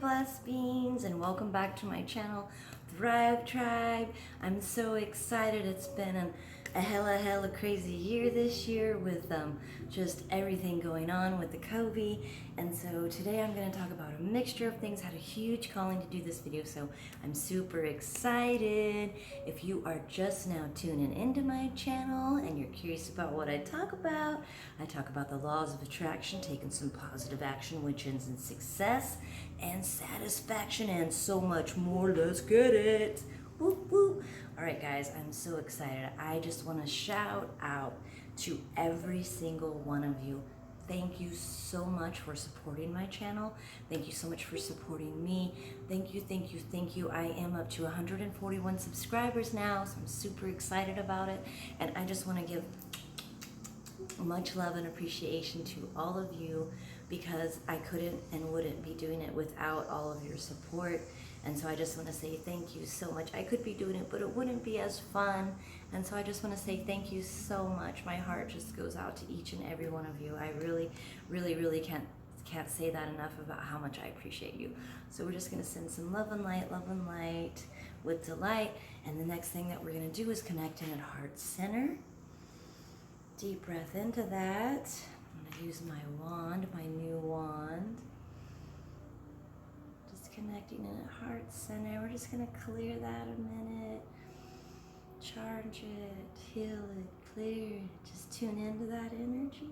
blessed beings, and welcome back to my channel, Thrive Tribe. I'm so excited. It's been a hella crazy year this year with just everything going on with the COVID. And so today I'm going to talk about a mixture of things. I had a huge calling to do this video, so I'm super excited. If you are just now tuning into my channel and you're curious about what I talk about the laws of attraction, taking some positive action, which ends in success and satisfaction and so much more. Let's get it. Whoop, whoop. All right, guys, I'm so excited. I just want to shout out to every single one of you. Thank you so much for supporting my channel. Thank you so much for supporting me. Thank you. I am up to 141 subscribers now, so I'm super excited about it. And I just want to give much love and appreciation to all of you, because I couldn't and wouldn't be doing it without all of your support. And so I just want to say thank you so much. I could be doing it, but it wouldn't be as fun. And so I just want to say thank you so much. My heart just goes out to each and every one of you. I really can't say that enough about how much I appreciate you. So we're just going to send some love and light with delight. And the next thing that we're going to do is connect in at heart center. Deep breath into that. I'm going to use my wand, my new wand. Just connecting in at heart center. We're just going to clear that a minute. Charge it, heal it, clear it. Just tune into that energy.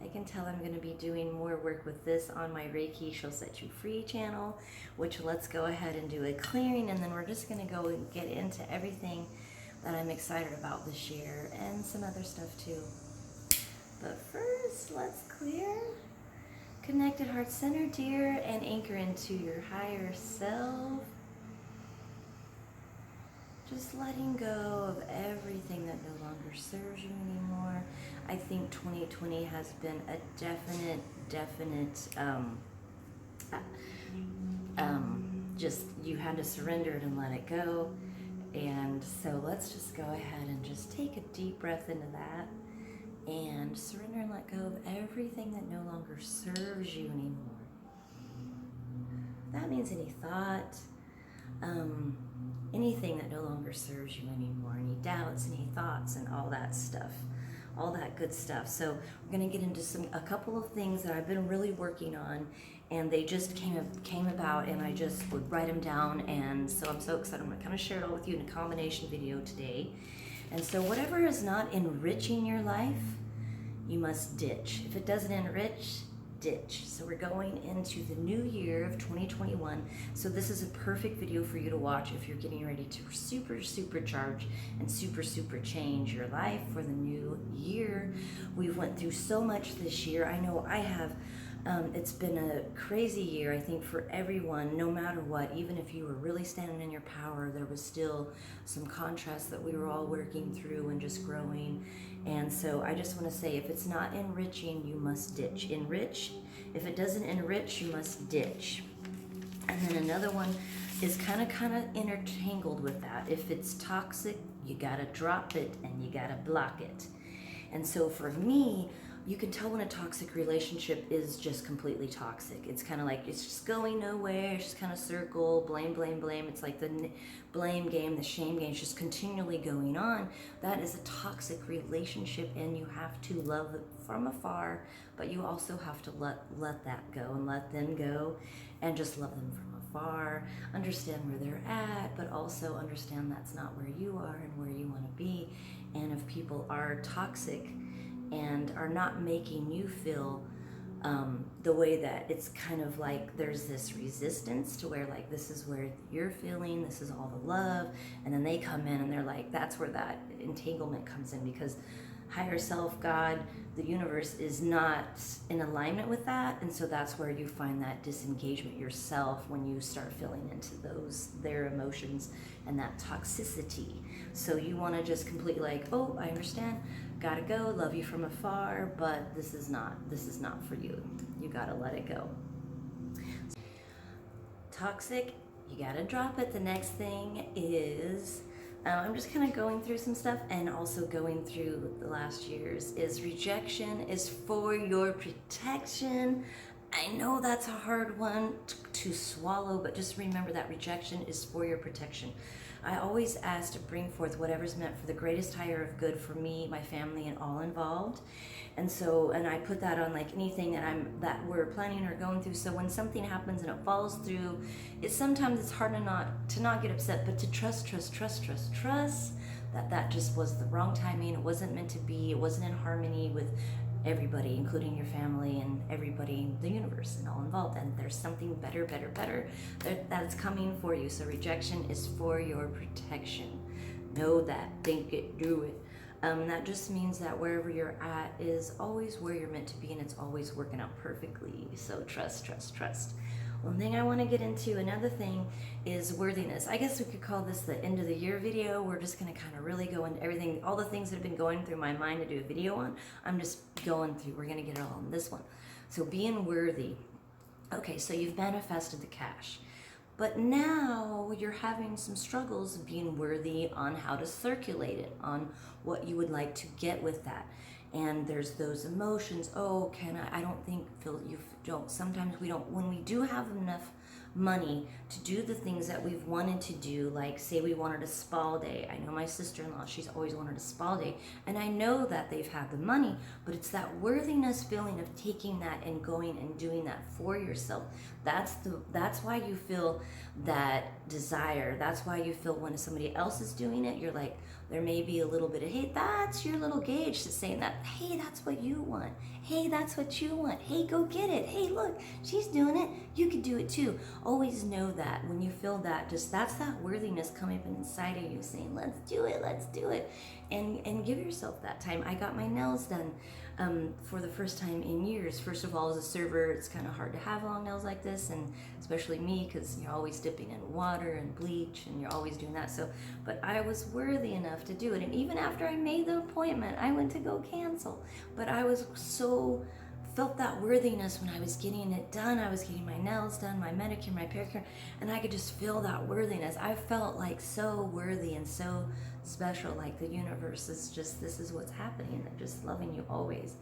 I can tell I'm going to be doing more work with this on my Reiki She'll Set You Free channel, which let's go ahead and do a clearing, and then we're just going to go and get into everything that I'm excited about this year and some other stuff too. But first, let's clear. Connect at heart center, dear, and anchor into your higher self. Just letting go of everything that no longer serves you anymore. I think 2020 has been a definite, just you had to surrender it and let it go. And so let's just go ahead and just take a deep breath into that and surrender and let go of everything that no longer serves you anymore. That means any thought, anything that no longer serves you anymore, any doubts, any thoughts, and all that stuff, all that good stuff. So we're going to get into a couple of things that I've been really working on, and they just came about, and I just would write them down. And so I'm so excited. I'm going to kind of share it all with you in a combination video today. And so whatever is not enriching your life, you must ditch. If it doesn't enrich, ditch. So we're going into the new year of 2021. So this is a perfect video for you to watch if you're getting ready to supercharge and super change your life for the new year. We've went through so much this year. I know I have. It's been a crazy year, I think, for everyone, no matter what. Even if you were really standing in your power, there was still some contrast that we were all working through and just growing. And so I just want to say, if it's not enriching, you must ditch. Enrich. If it doesn't enrich, you must ditch. And then another one is kind of intertangled with that. If it's toxic, you gotta drop it and you gotta block it. And so for me, you can tell when a toxic relationship is just completely toxic. It's kind of like it's just going nowhere. It's just kind of circle, blame. It's like the blame game, the shame game, it's just continually going on. That is a toxic relationship, and you have to love it from afar, but you also have to let that go and let them go, and just love them from afar. Understand where they're at, but also understand that's not where you are and where you want to be. And if people are toxic and are not making you feel the way that it's kind of like there's this resistance to where like this is where you're feeling, this is all the love, and then they come in and they're like, that's where that entanglement comes in, because higher self, God, the universe is not in alignment with that. And so that's where you find that disengagement yourself, when you start feeling into their emotions and that toxicity. So you want to just completely like, oh, I understand, gotta go, love you from afar, but this is not for you. You gotta let it go. Toxic, you gotta drop it. The next thing is, I'm just kind of going through some stuff, and also going through the last year's, is rejection is for your protection. I know that's a hard one to swallow, but just remember that rejection is for your protection. I always ask to bring forth whatever's meant for the greatest higher of good for me, my family, and all involved. And so, and I put that on like anything that we're planning or going through. So when something happens and it falls through, sometimes it's hard to not get upset, but to trust that just was the wrong timing. It wasn't meant to be. It wasn't in harmony with everybody, including your family and everybody in the universe and all involved. And there's something better that's coming for you. So rejection is for your protection. Know that. Think it, do it. That just means that wherever you're at is always where you're meant to be, and it's always working out perfectly. So trust. One thing I want to get into, another thing, is worthiness. I guess we could call this the end of the year video. We're just going to kind of really go into everything, all the things that have been going through my mind to do a video on. I'm just going through, we're going to get it all on this one. So being worthy. Okay, so you've manifested the cash. But now you're having some struggles being worthy on how to circulate it, on what you would like to get with that. And there's those emotions. Oh, I don't think, Phil, you don't. Sometimes we don't, when we do have enough money to do the things that we've wanted to do, like say we wanted a spa day. I know my sister-in-law, she's always wanted a spa day, and I know that they've had the money, but it's that worthiness feeling of taking that and going and doing that for yourself. That's why you feel that desire. That's why you feel when somebody else is doing it, you're like, there may be a little bit of, hey, that's your little gauge to saying that, hey, that's what you want. Hey, that's what you want. Hey, go get it. Hey, look, she's doing it. You could do it too. Always know that when you feel that, just that's that worthiness coming up inside of you saying, let's do it. And give yourself that time. I got my nails done for the first time in years. First of all, as a server, it's kind of hard to have long nails like this, and especially me, because you're always dipping in water and bleach, and you're always doing that. So, but I was worthy enough to do it. And even after I made the appointment, I went to go cancel. But I was felt that worthiness when I was getting it done. I was getting my nails done, my manicure, my pedicure, and I could just feel that worthiness. I felt like so worthy and so special, like the universe is just, this is what's happening. They're just loving you always.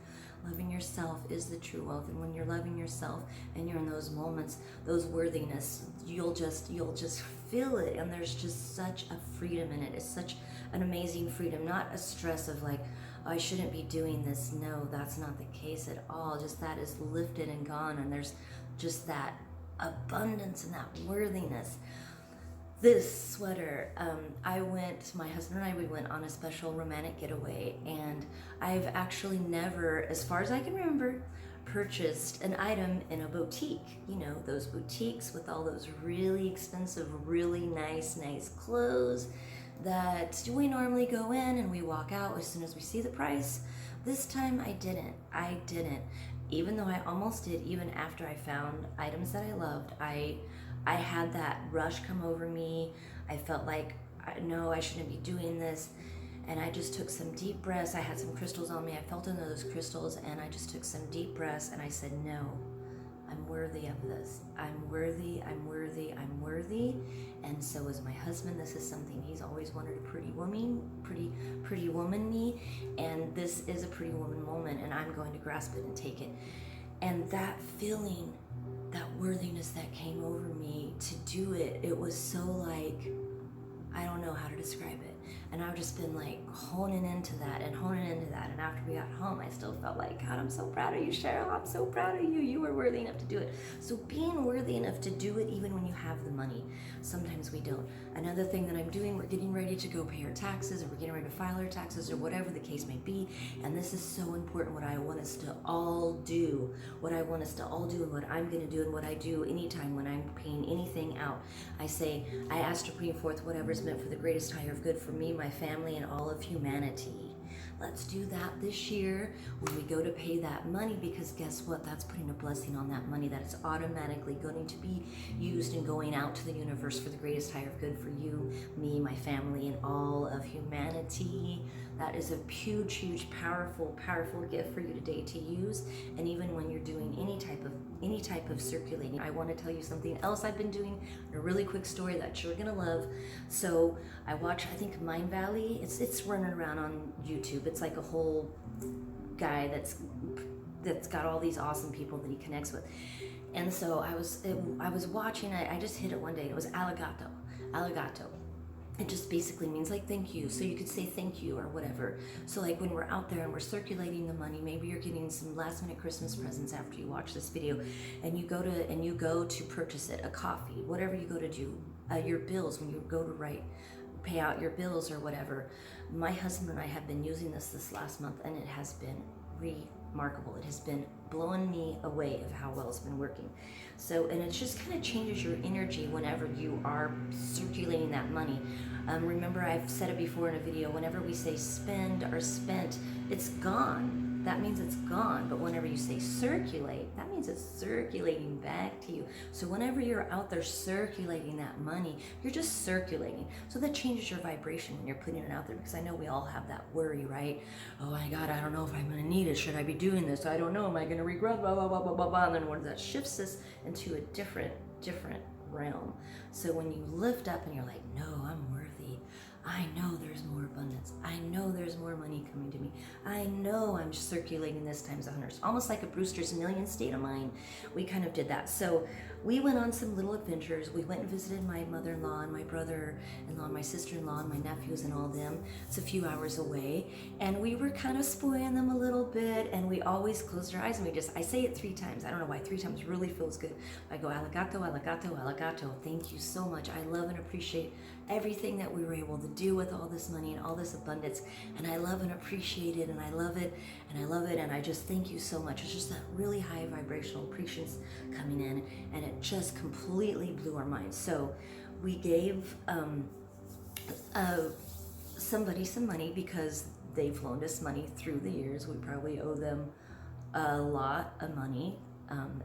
Loving yourself is the true wealth, and when you're loving yourself and you're in those moments, those worthiness, you'll just feel it, and there's just such a freedom in it. It's such an amazing freedom, not a stress of like, I shouldn't be doing this. No, that's not the case at all. Just that is lifted and gone, and there's just that abundance and that worthiness. This sweater, my husband and I, we went on a special romantic getaway, and I've actually never, as far as I can remember, purchased an item in a boutique. You know, those boutiques with all those really expensive, really nice clothes that we normally go in and we walk out as soon as we see the price. This time I didn't. Even though I almost did, even after I found items that I loved, I had that rush come over me. I felt like, no, I shouldn't be doing this. And I just took some deep breaths. I had some crystals on me. I felt into those crystals, and I just took some deep breaths, and I said, no, I'm worthy of this. I'm worthy. And so is my husband. This is something he's always wanted, a pretty woman me. And this is a pretty woman moment, and I'm going to grasp it and take it. And that feeling, that worthiness that came over me to do it, it was so like, I don't know how to describe it. And I've just been like honing into that. And after we got home, I still felt like, God, I'm so proud of you, Cheryl. I'm so proud of you. You were worthy enough to do it. So being worthy enough to do it, even when you have the money, sometimes we don't. Another thing that I'm doing, we're getting ready to go pay our taxes, or we're getting ready to file our taxes, or whatever the case may be. And this is so important, what I want us to all do, and what I'm going to do, and what I do anytime when I'm paying anything out. I ask to bring forth whatever's meant for the greatest higher of good for me, my family, and all of humanity. Let's do that this year when we go to pay that money, because guess what? That's putting a blessing on that money that is automatically going to be used and going out to the universe for the greatest higher of good for you, me, my family, and all of humanity. That is a huge, powerful gift for you today to use. And even when you're doing any type of circulating, I want to tell you something else I've been doing, a really quick story that you're gonna love. So I watch, I think Mind Valley, it's running around on YouTube. It's like a whole guy that's got all these awesome people that he connects with. And so I was watching, I just hit it one day, and it was Aligato. It just basically means like thank you. So you could say thank you or whatever. So like when we're out there and we're circulating the money, maybe you're getting some last minute Christmas presents after you watch this video, and you go to purchase it, a coffee, whatever you go to do, your bills, when you go to pay out your bills or whatever. My husband and I have been using this last month, and it has been remarkable. It has been blowing me away of how well it's been working. So, and it just kind of changes your energy whenever you are circulating that money. Remember, I've said it before in a video, whenever we say spend or spent, it's gone. That means it's gone. But whenever you say circulate, that means it's circulating back to you. So whenever you're out there circulating that money, you're just circulating. So that changes your vibration when you're putting it out there, because I know we all have that worry, right? Oh my God, I don't know if I'm going to need it. Should I be doing this? I don't know. Am I going to regret? Blah, blah, blah, blah, blah, blah. And then when that shifts us into a different realm. So when you lift up and you're like, no, I'm worthy. I know there's more abundance. I know there's more money coming to me. I know I'm circulating this times 100. Almost like a Brewster's million state of mind. We kind of did that. So we went on some little adventures. We went and visited my mother-in-law and my brother-in-law, my sister-in-law and my nephews and all them. It's a few hours away. And we were kind of spoiling them a little bit. And we always closed our eyes and I say it 3 times. I don't know why 3 times really feels good. I go, Aligato, Aligato, Aligato. Thank you so much. I love and appreciate everything that we were able to do with all this money and all this abundance, and I love and appreciate it, and I love it, and I love it, and I just thank you so much. It's just that really high vibrational appreciation coming in, and it just completely blew our minds. So we gave somebody some money because they've loaned us money through the years. We probably owe them a lot of money,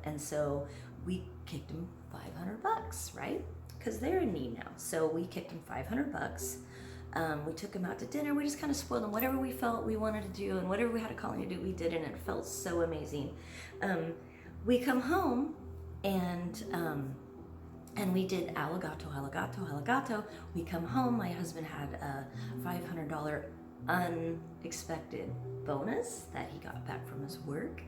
and so we kicked them $500, right? Because they're in need now. So we kicked them $500. We took them out to dinner. We just kind of spoiled them. Whatever we felt we wanted to do and whatever we had a calling to do, we did, and it felt so amazing. We come home and we did Aligato. We come home. My husband had a $500 unexpected bonus that he got back from his work.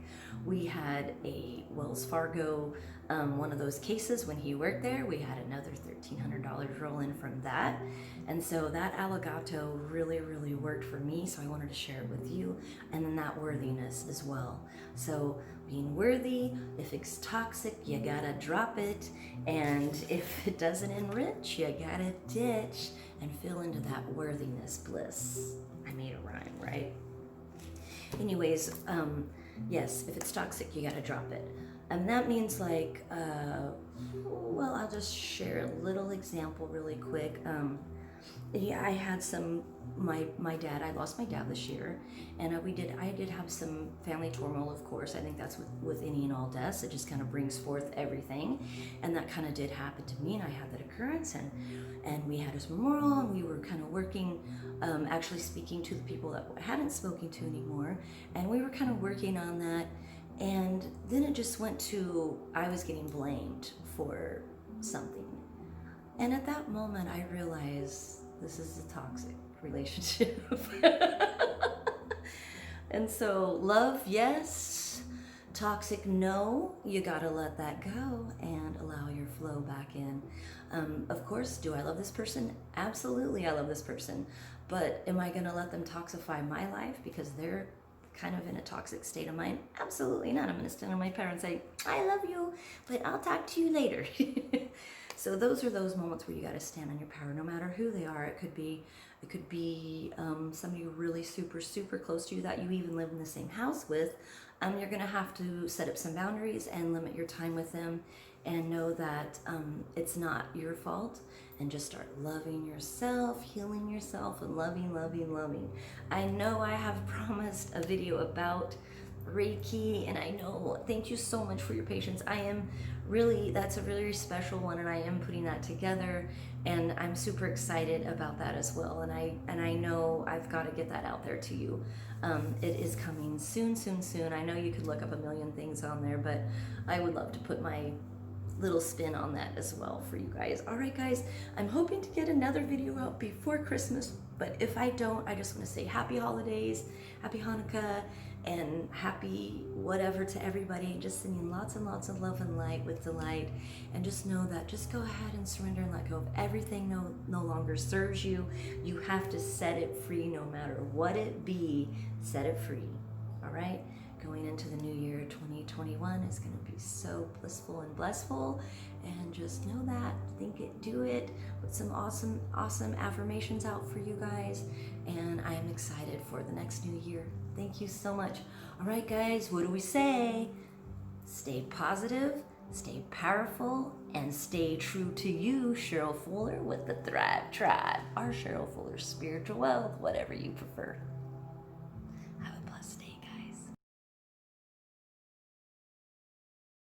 We had a Wells Fargo, one of those cases when he worked there. We had another $1,300 roll in from that. And so that Aligato really, really worked for me. So I wanted to share it with you. And then that worthiness as well. So being worthy, if it's toxic, you gotta drop it. And if it doesn't enrich, you gotta ditch and fill into that worthiness bliss. I made a rhyme, right? Anyways, yes, if it's toxic, you gotta drop it. And that means like, well, I'll just share a little example really quick. I had my dad, I lost my dad this year, and I did have some family turmoil, of course. I think that's with any and all deaths. It just kind of brings forth everything, and that kind of did happen to me, and I had that occurrence, and we had his memorial, and we were kind of working, actually speaking to the people that I hadn't spoken to anymore, and we were kind of working on that, and then it just went to, I was getting blamed for something, and at that moment I realized this is a toxic relationship. And so love, yes. Toxic, no. You gotta let that go and allow your flow back in. Of course, do I love this person? Absolutely, I love this person. But am I gonna let them toxify my life because they're kind of in a toxic state of mind? Absolutely not. I'm gonna stand on my power and say, I love you, but I'll talk to you later. So those are those moments where you got to stand on your power, no matter who they are. It could be somebody really super, super close to you that you even live in the same house with. You're going to have to set up some boundaries and limit your time with them, and know that it's not your fault, and just start loving yourself, healing yourself, and loving. I know I have promised a video about Reiki, and I know, thank you so much for your patience. That's a really special one, and I am putting that together, and I'm super excited about that as well, and I know I've got to get that out there to you. It is coming soon. I know you could look up a million things on there, but I would love to put my little spin on that as well for you guys. All right, guys, I'm hoping to get another video out before Christmas, but if I don't, I just want to say happy holidays, happy Hanukkah, and happy whatever to everybody. Just sending lots and lots of love and light with delight. And just know that just go ahead and surrender and let go of everything no longer serves you. You have to set it free no matter what it be. Set it free. All right? Going into the new year 2021 is going to be so blissful and blessful. And just know that. Think it, do it. Put some awesome affirmations out for you guys. And I am excited for the next new year. Thank you so much. All right, guys, what do we say? Stay positive, stay powerful, and stay true to you, Cheryl Fuller with the Thrive Tribe, or Cheryl Fuller Spiritual Wealth, whatever you prefer.